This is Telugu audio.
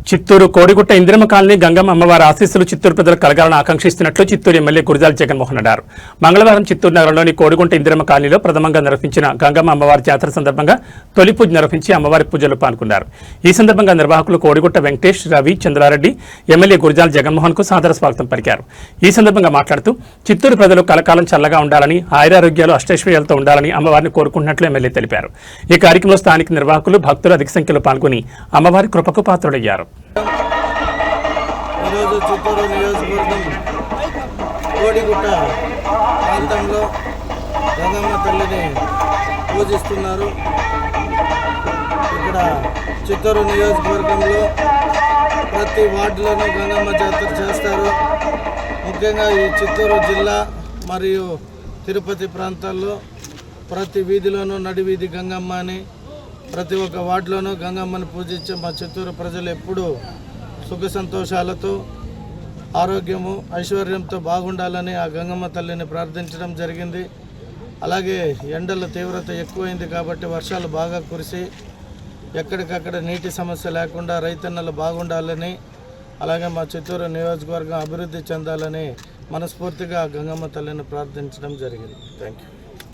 చిత్తూరు కోడిగుట్ట ఇందిరమ్మ కాలనీ గంగమ్మ అమ్మవారి ఆశీస్సులు చిత్తూరు ప్రజలకు కలగాలని ఆకాంక్షిస్తున్నట్లు చిత్తూరు ఎమ్మెల్యే గురజాల జగన్మోహన్ అన్నారు. మంగళవారం చిత్తూరు నగరంలోని కోడిగుట్ట ఇందిరమ్మ కాలనీలో ప్రథమంగా నిర్వహించిన గంగమ్మ అమ్మవారి జాతర సందర్భంగా తొలి పూజ నిర్వహించి అమ్మవారి పూజలు పాల్గొన్నారు. ఈ సందర్భంగా నిర్వాహకులు కోడిగుట్ట వెంకటేష్, రవి, చంద్రారెడ్డి ఎమ్మెల్యే గురజాల జగన్మోహన్ కు సాదర స్వాగతం పలికారు. ఈ సందర్భంగా మాట్లాడుతూ చిత్తూరు ప్రజలు కలకాలం చల్లగా ఉండాలని, ఆయురారోగ్యాలు అష్టైశ్వర్యాలతో ఉండాలని అమ్మవారిని కోరుకుంటున్నట్లు ఎమ్మెల్యే తెలిపారు. ఈ కార్యక్రమంలో స్థానిక నిర్వాహకులు, భక్తులు అధిక సంఖ్యలో పాల్గొని అమ్మవారి కృపకు పాత్రులయ్యారు. ఈరోజు చిత్తూరు నియోజకవర్గం కోడిగుట్ట ప్రాంతంలో గంగమ్మ తల్లిని పూజిస్తున్నారు. ఇక్కడ చిత్తూరు నియోజకవర్గంలో ప్రతి వార్డులోనూ గంగమ్మ జాతర చేస్తారు. ముఖ్యంగా ఈ చిత్తూరు జిల్లా మరియు తిరుపతి ప్రాంతాల్లో ప్రతి వీధిలోనూ నడివీధి గంగమ్మ అని, ప్రతి ఒక్క వార్డులోనూ గంగమ్మని పూజించే మా చిత్తూరు ప్రజలు ఎప్పుడూ సుఖ సంతోషాలతో, ఆరోగ్యము, ఐశ్వర్యంతో బాగుండాలని ఆ గంగమ్మ తల్లిని ప్రార్థించడం జరిగింది. అలాగే ఎండల తీవ్రత ఎక్కువైంది కాబట్టి వర్షాలు బాగా కురిసి ఎక్కడికక్కడ నీటి సమస్య లేకుండా రైతన్నలు బాగుండాలని, అలాగే మా చిత్తూరు నియోజకవర్గం అభివృద్ధి చెందాలని మనస్ఫూర్తిగా గంగమ్మ తల్లిని ప్రార్థించడం జరిగింది. Thank you.